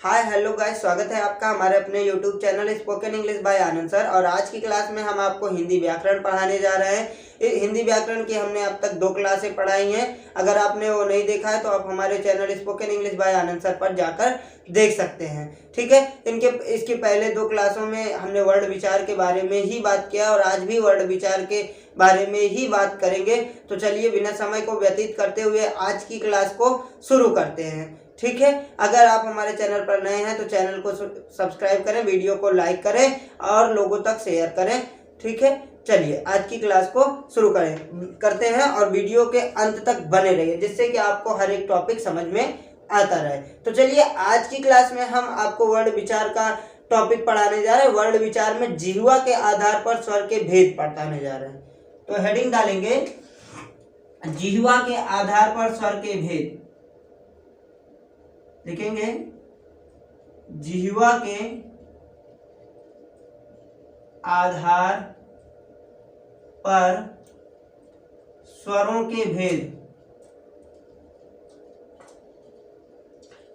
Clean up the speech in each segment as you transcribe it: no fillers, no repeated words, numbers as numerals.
Hi hello guys, स्वागत है आपका हमारे अपने YouTube channel spoken English by Anand sir. और आज की क्लास में हम आपको हिंदी व्याकरण पढ़ाने जा रहे हैं। हिंदी व्याकरण की हमने अब तक 2 क्लासें पढ़ाई हैं। अगर आपने वो नहीं देखा है तो आप हमारे channel spoken English by Anand sir पर जाकर देख सकते हैं। ठीक है, इसके पहले 2 क्लासों में हमने वर्ड विचार के बारे में ही बात किया और आज भी वर्ड विचार के बारे में ही बात करेंगे। तो चलिए बिना समय को व्यतीत करते हुए आज की क्लास को शुरू करते हैं। ठीक है, अगर आप हमारे चैनल पर नए हैं तो चैनल को सब्सक्राइब करें, वीडियो को लाइक करें और लोगों तक शेयर करें। ठीक है, चलिए आज की क्लास को शुरू करते हैं और वीडियो के अंत तक बने रहिए जिससे कि आपको हर एक टॉपिक समझ में आता रहे। तो चलिए आज की क्लास में हम आपको वर्ड विचार का टॉपिक पढ़ाने जा रहे हैं। वर्ड विचार में जिह्वा के आधार पर स्वर के भेद पढ़ाने जा रहे हैं। तो हेडिंग डालेंगे जिह्वा के आधार पर स्वर के भेद। लिखेंगे जिह्वा के आधार पर स्वरों के भेद।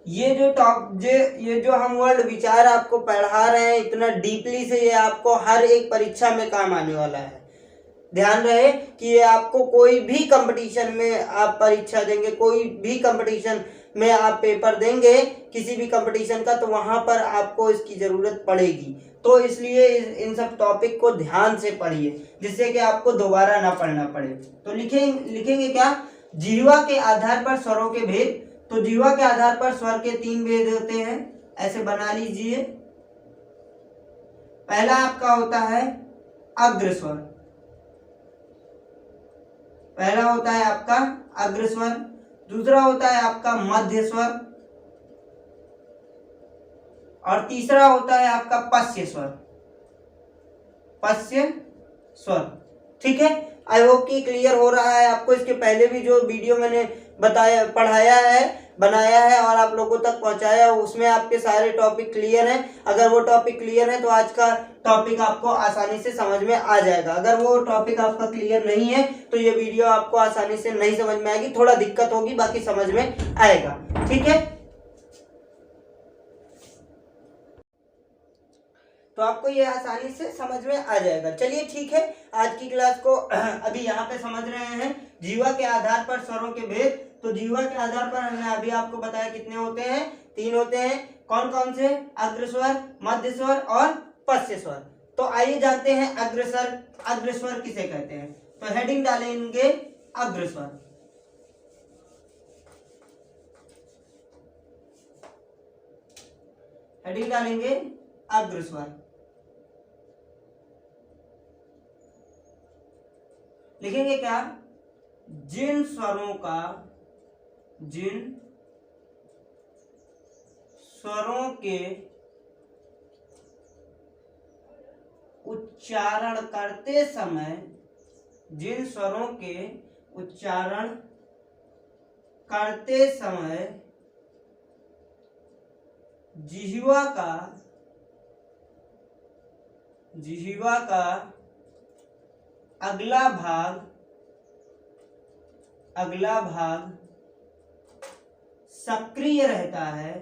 ये जो हम वर्ड विचार आपको पढ़ा रहे हैं इतना डीपली से, ये आपको हर एक परीक्षा में काम आने वाला है। ध्यान रहे कि ये आपको कोई भी कंपटीशन में आप परीक्षा देंगे, कोई भी कंपटीशन में आप पेपर देंगे किसी भी कंपटीशन का, तो वहां पर आपको इसकी जरूरत पड़ेगी। तो इसलिए इन सब टॉपिक को ध्यान से पढ़िए जिससे कि आपको दोबारा ना पढ़ना पड़े। तो लिखेंगे क्या, जिह्वा के आधार पर स्वरों के भेद। तो जिह्वा के आधार पर स्वर के 3 भेद होते हैं, ऐसे बना लीजिए। पहला आपका होता है अग्र स्वर, पहला होता है आपका अग्र स्वर। दूसरा होता है आपका मध्य स्वर और तीसरा होता है आपका पश्य स्वर, पश्य स्वर। ठीक है, आई होप कि क्लियर हो रहा है आपको। इसके पहले भी जो वीडियो मैंने पढ़ाया है, बनाया है और आप लोगों तक पहुंचाया, उसमें आपके सारे टॉपिक क्लियर हैं। अगर वो टॉपिक क्लियर है तो आज का टॉपिक आपको आसानी से समझ में आ जाएगा। अगर वो टॉपिक आपका क्लियर नहीं है तो ये वीडियो आपको आसानी से नहीं समझ में आएगी, थोड़ा दिक्कत होगी, बाकी समझ में आएगा। ठीक है, तो आपको ये आसानी से समझ में आ जाएगा। चलिए ठीक है, आज की क्लास को अभी यहाँ पे समझ रहे हैं जिह्वा के आधार पर स्वरों के भेद। तो जिह्वा के आधार पर हमने अभी आपको बताया कितने होते हैं, 3 होते हैं। कौन कौन से, अग्र स्वर, मध्य स्वर और पश्य स्वर। तो आइए जानते हैं अग्र स्वर किसे कहते हैं। तो हेडिंग डालेंगे अग्र स्वर। हेडिंग डालेंगे अग्र स्वर। लिखेंगे क्या, जिन स्वरों के उच्चारण करते समय, जिन स्वरों के उच्चारण करते समय जिह्वा का अगला भाग सक्रिय रहता है,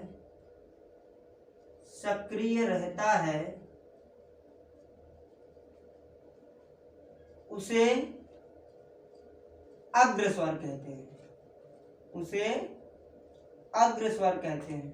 उसे अग्र स्वर कहते हैं।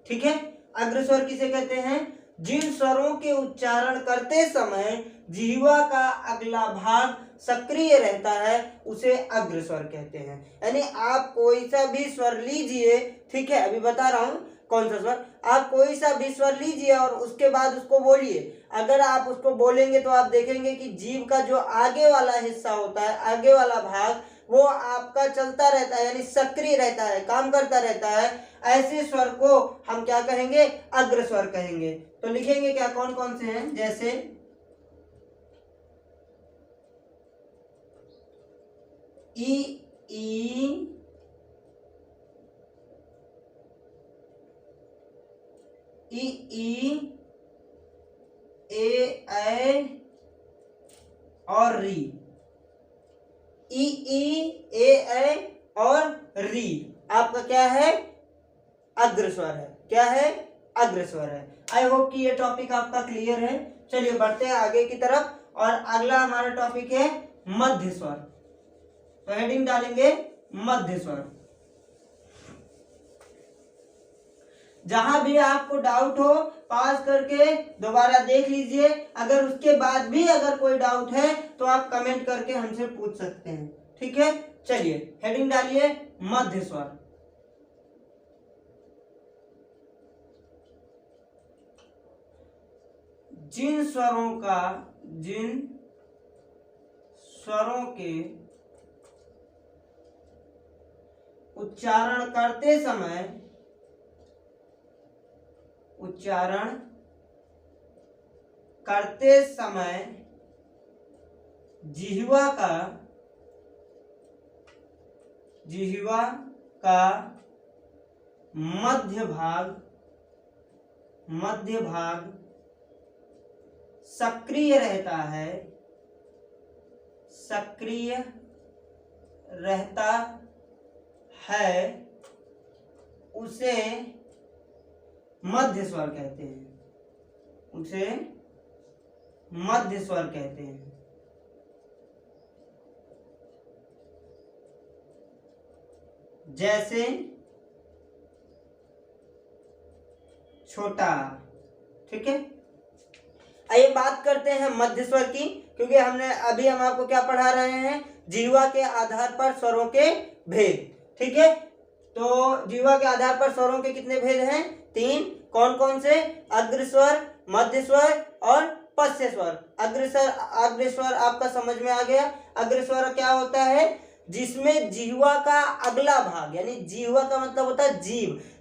ठीक है, अग्र स्वर किसे कहते हैं, जिन स्वरों के उच्चारण करते समय जिह्वा का अगला भाग सक्रिय रहता है उसे अग्र स्वर कहते हैं। यानी आप कोई सा भी स्वर लीजिए, ठीक है, अभी बता रहा हूं कौन सा स्वर, आप कोई सा भी स्वर लीजिए और उसके बाद उसको बोलिए। अगर आप उसको बोलेंगे तो आप देखेंगे कि जीभ का जो आगे वाला हिस्सा होता है, आगे वाला भाग, वो आपका चलता रहता है, यानी सक्रिय रहता है, काम करता रहता है। ऐसे स्वर को हम क्या कहेंगे, अग्र स्वर कहेंगे। तो लिखेंगे क्या, कौन कौन से हैं, जैसे ई ए ऐ और री। ई ई ए और री आपका क्या है, अग्रस्वर है। क्या है, अग्रस्वर है। आई होप कि ये टॉपिक आपका क्लियर है। चलिए बढ़ते हैं आगे की तरफ, और अगला हमारा टॉपिक है मध्य स्वर। तो हेडिंग डालेंगे मध्य स्वर। जहां भी आपको डाउट हो पास करके दोबारा देख लीजिए, अगर उसके बाद भी अगर कोई डाउट है तो आप कमेंट करके हमसे पूछ सकते हैं, ठीक है। चलिए हेडिंग डालिए मध्य स्वर। जिन स्वरों के उच्चारण करते समय जिह्वा का मध्य भाग सक्रिय रहता है उसे मध्य स्वर कहते हैं। जैसे छोटा, ठीक है। आइए बात करते हैं मध्य स्वर की, क्योंकि हम आपको क्या पढ़ा रहे हैं, जिह्वा के आधार पर स्वरों के भेद, ठीक है। तो जिह्वा के आधार पर स्वरों के कितने भेद हैं, 3। कौन कौन से, अग्रस्वर, मध्य स्वर और पश्य स्वर। अग्रस्वर आपका समझ में आ गया। अग्रस्वर क्या होता है, जिसमें जिह्वा का अगला भाग, यानी जिह्वा का मतलब होता है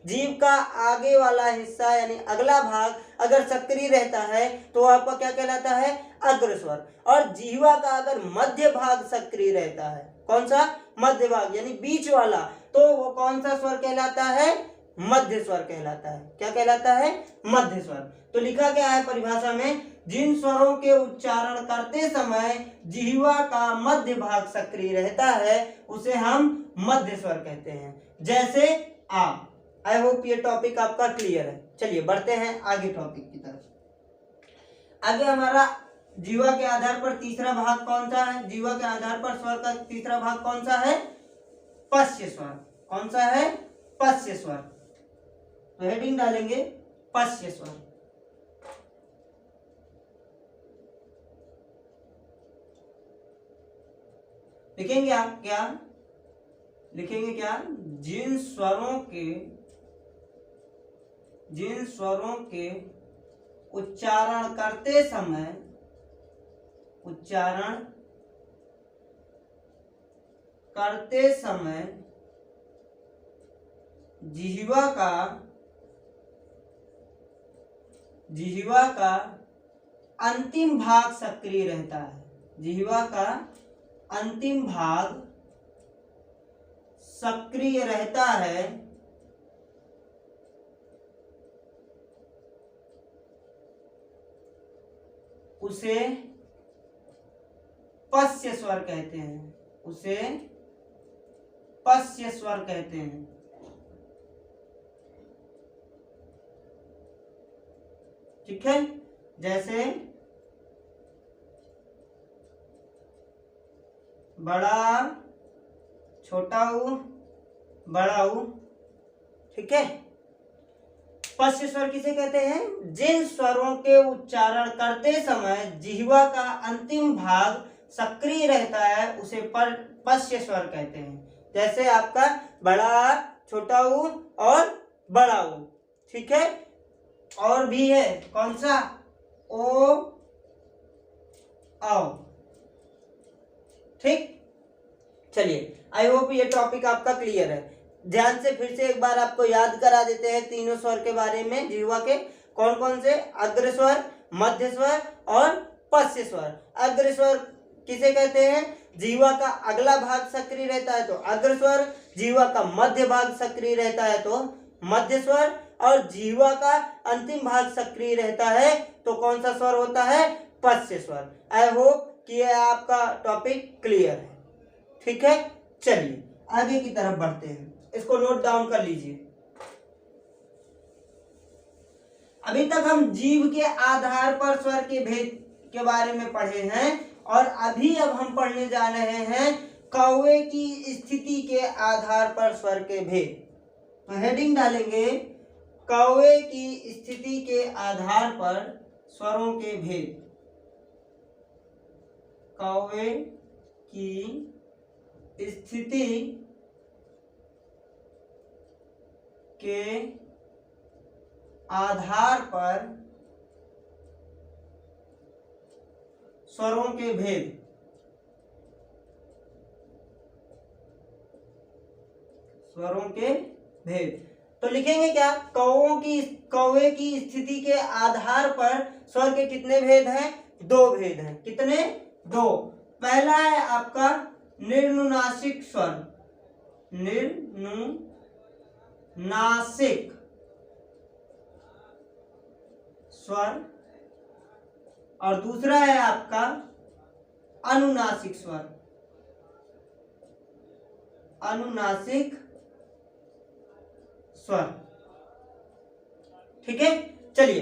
जीभ का आगे वाला हिस्सा यानी अगला भाग अगर सक्रिय रहता है तो आपका क्या कहलाता है, अग्रस्वर। और जिह्वा का अगर मध्य भाग सक्रिय रहता है, कौन सा, मध्य भाग यानी बीच वाला, तो वो कौन सा स्वर कहलाता है, मध्य स्वर कहलाता है। क्या कहलाता है, मध्य स्वर। तो लिखा क्या है परिभाषा में, जिन स्वरों के उच्चारण करते समय जिह्वा का मध्य भाग सक्रिय रहता है उसे हम मध्य स्वर कहते हैं। जैसे आ। आई होप ये टॉपिक आपका क्लियर है। चलिए बढ़ते हैं आगे टॉपिक की तरफ। आगे हमारा जिह्वा के आधार पर तीसरा भाग कौन सा है, जिह्वा के आधार पर स्वर का तीसरा भाग कौन सा है, पश्य स्वर। कौन सा है, पश्य स्वर। तो हेडिंग डालेंगे पश्य स्वर। लिखेंगे आप क्या लिखेंगे, क्या, जिन स्वरों के उच्चारण करते समय जिह्वा का अंतिम भाग सक्रिय रहता है, जिह्वा का अंतिम भाग सक्रिय रहता है उसे पश्य स्वर कहते हैं, उसे पश्य स्वर कहते हैं। ठीक है, जैसे बड़ा, छोटा ऊ, बड़ा ऊ, ठीक है। पश्य स्वर किसे कहते हैं, जिन स्वरों के उच्चारण करते समय जिह्वा का अंतिम भाग सक्रिय रहता है उसे पश्य स्वर कहते हैं। जैसे आपका बड़ा, छोटा ऊ और बड़ा ऊ, ठीक है। और भी है, कौन सा, ओ, आओ, ठीक। चलिए आई होप ये टॉपिक आपका क्लियर है। ध्यान से फिर से एक बार आपको याद करा देते हैं तीनों स्वर के बारे में, जिह्वा के कौन कौन से, अग्रस्वर, मध्य स्वर और पश्य स्वर। अग्रस्वर किसे कहते हैं, जिह्वा का अगला भाग सक्रिय रहता है तो अग्रस्वर, जिह्वा का मध्य भाग सक्रिय रहता है तो मध्य स्वर, और जिह्वा का अंतिम भाग सक्रिय रहता है तो कौन सा स्वर होता है, पश्य स्वर। आई होप कि यह आपका टॉपिक क्लियर है। ठीक है, चलिए आगे की तरफ बढ़ते हैं, इसको नोट डाउन कर लीजिए। अभी तक हम जीव के आधार पर स्वर के भेद के बारे में पढ़े हैं और अब हम पढ़ने जा रहे हैं कौवे की स्थिति के आधार पर स्वर के भेद। तो हेडिंग डालेंगे कौवे की स्थिति के आधार पर स्वरों के भेद। कौवे की स्थिति के आधार पर स्वरों के भेद। स्वरों के भेद तो लिखेंगे क्या, कौवे की स्थिति के आधार पर स्वर के कितने भेद हैं, दो भेद हैं। कितने, दो। पहला है आपका निर्नुनासिक स्वर, निर्नुनासिक स्वर, और दूसरा है आपका अनुनासिक स्वर, अनुनासिक स्वर। ठीक है, चलिए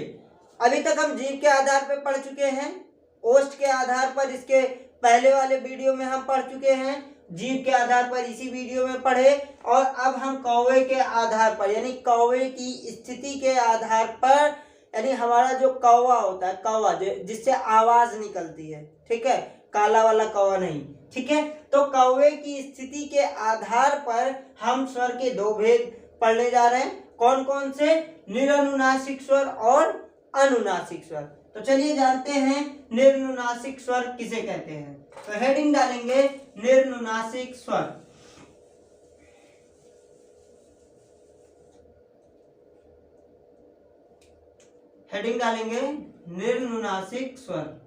अभी तक हम जीव के आधार पर पढ़ चुके हैं, ओष्ठ के आधार पर इसके पहले वाले वीडियो में हम पढ़ चुके हैं, जीव के आधार पर इसी वीडियो में पढ़े, और अब हम कौवे के आधार पर यानी कौवे की स्थिति के आधार पर, यानी हमारा जो कौवा होता है, कौवा जिससे आवाज निकलती है, ठीक है, काला वाला कौवा नहीं, ठीक है। तो कौवे की स्थिति के आधार पर हम स्वर के दो भेद पढ़ने जा रहे हैं। कौन कौन से, निरनुनासिक स्वर और अनुनासिक स्वर। तो चलिए जानते हैं निर्नुनासिक स्वर किसे कहते हैं। तो हेडिंग डालेंगे निर्नुनासिक स्वर। हेडिंग डालेंगे निर्नुनासिक स्वर।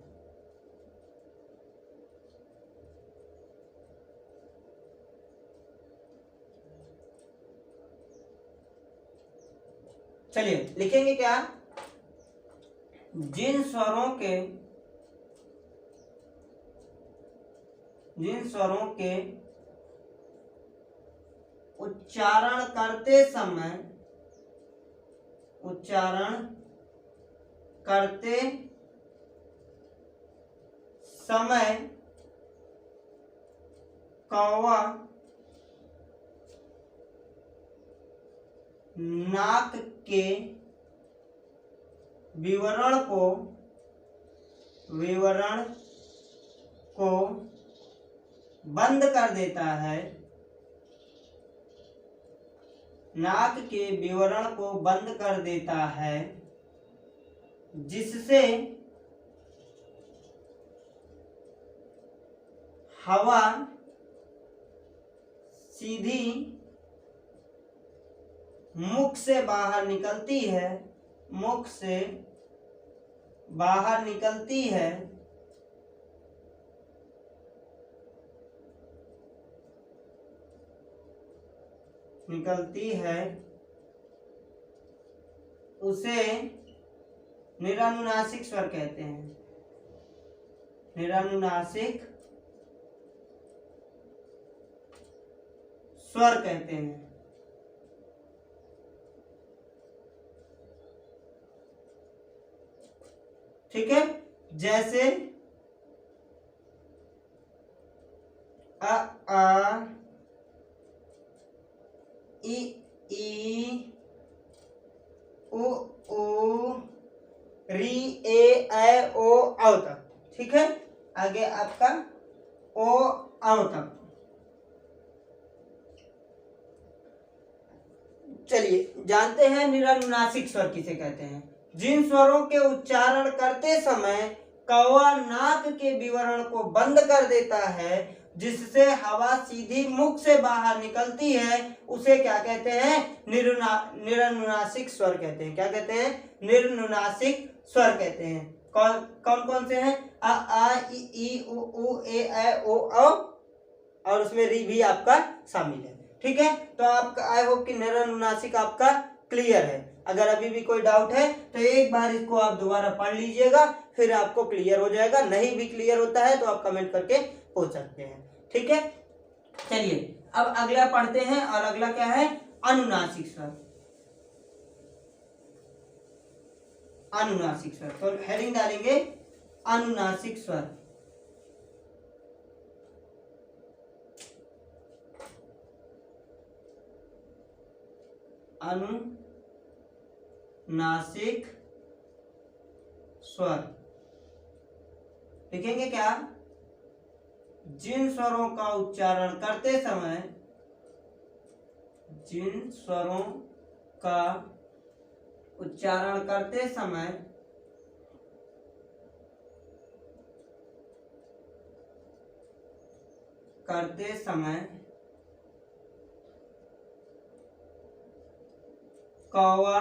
चलिए लिखेंगे क्या, जिन स्वरों के उच्चारण करते समय कौवा नाक के विवरण को बंद कर देता है, नाक के विवरण को बंद कर देता है, जिससे हवा सीधी मुख से बाहर निकलती है, मुख से बाहर निकलती है, उसे निरनुनासिक स्वर कहते हैं, निरनुनासिक स्वर कहते हैं। ठीक है, जैसे अ आ इ ई उ ऊ री ए ऐ ओ औ तक। ठीक है, आगे आपका ओ औ तक। चलिए जानते हैं निरनुनासिक स्वर किसे कहते हैं। जिन स्वरों के उच्चारण करते समय कौवा नाक के विवरण को बंद कर देता है, जिससे हवा सीधी मुख से बाहर निकलती है, उसे क्या कहते हैं, निरनुनासिक स्वर कहते हैं। क्या कहते हैं, निर्नुनासिक स्वर कहते हैं। कौन कौन से हैं, अ आ इ ई उ ऊ ए ऐ ओ औ, और उसमें री भी आपका शामिल है। ठीक है, तो आपका आई होप कि निरनुनासिक आपका क्लियर है। अगर अभी भी कोई डाउट है तो एक बार इसको आप दोबारा पढ़ लीजिएगा, फिर आपको क्लियर हो जाएगा। नहीं भी क्लियर होता है तो आप कमेंट करके पूछ सकते हैं। ठीक है, चलिए अब अगला पढ़ते हैं, और अगला क्या है? अनुनासिक स्वर। अनुनासिक स्वर, तो हेडिंग डालेंगे अनुनासिक स्वर। अनुनासिक स्वर लिखेंगे क्या? जिन स्वरों का उच्चारण करते समय, जिन स्वरों का उच्चारण करते समय कौवा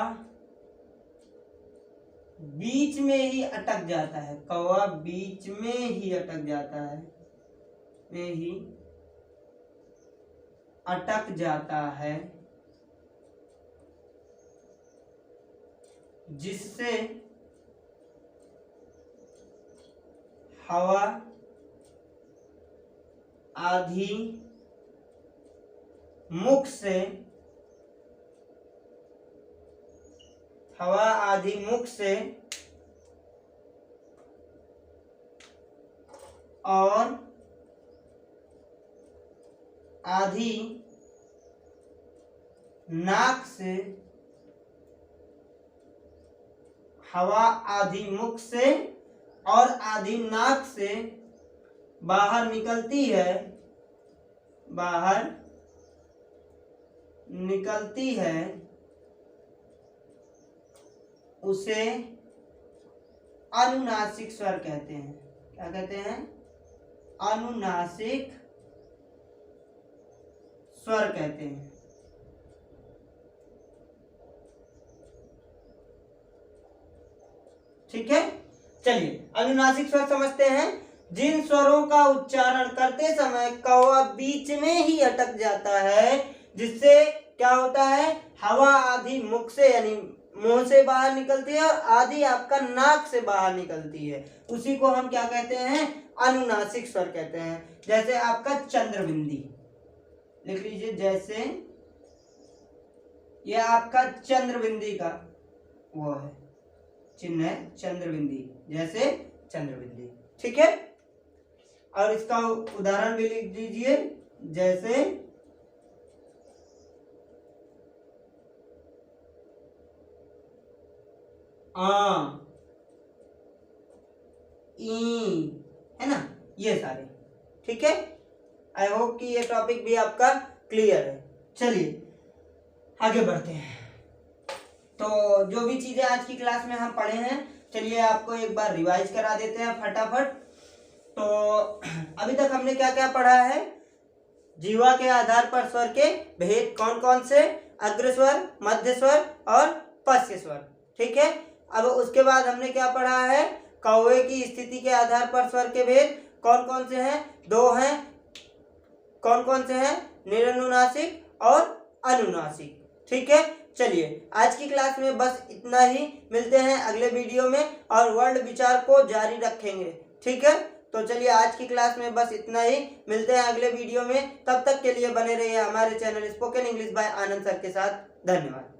बीच में ही अटक जाता है, कौवा बीच में ही अटक जाता है, में ही अटक जाता है, जिससे हवा आधी मुख से, हवा आधी मुख से और आधी नाक से, हवा आधी मुख से और आधी नाक से बाहर निकलती है, बाहर निकलती है, उसे अनुनासिक स्वर कहते हैं। क्या कहते हैं? अनुनासिक स्वर कहते हैं। ठीक है, चलिए अनुनासिक स्वर समझते हैं। जिन स्वरों का उच्चारण करते समय कौवा बीच में ही अटक जाता है, जिससे क्या होता है? हवा आधी मुख से यानी मुंह से बाहर निकलती है और आधी आपका नाक से बाहर निकलती है, उसी को हम क्या कहते हैं? अनुनासिक स्वर कहते हैं। जैसे आपका चंद्रबिंदी लिख लीजिए, जैसे ये आपका चंद्रबिंदी का वो है चिन्ह है, चंद्रबिंदी, जैसे चंद्रबिंदी। ठीक है, और इसका उदाहरण भी लिख दीजिए, जैसे आ, ई, है ना, ये सारे। ठीक है, आई होप कि ये टॉपिक भी आपका क्लियर है। चलिए आगे बढ़ते हैं। तो जो भी चीजें आज की क्लास में हम पढ़े हैं, चलिए आपको एक बार रिवाइज करा देते हैं फटाफट। तो अभी तक हमने क्या क्या पढ़ा है? जीवा के आधार पर स्वर के भेद कौन कौन से? अग्रस्वर, मध्य स्वर और पश्च स्वर। ठीक है, अब उसके बाद हमने क्या पढ़ा है? कौवे की स्थिति के आधार पर स्वर के भेद कौन कौन से हैं? 2 हैं। कौन कौन से हैं? निरनुनासिक और अनुनासिक। ठीक है, चलिए आज की क्लास में बस इतना ही। मिलते हैं अगले वीडियो में और वर्ड विचार को जारी रखेंगे। ठीक है, तो चलिए आज की क्लास में बस इतना ही। मिलते हैं अगले वीडियो में, तब तक के लिए बने रहिए हमारे channel spoken English by Anand sir के साथ। धन्यवाद।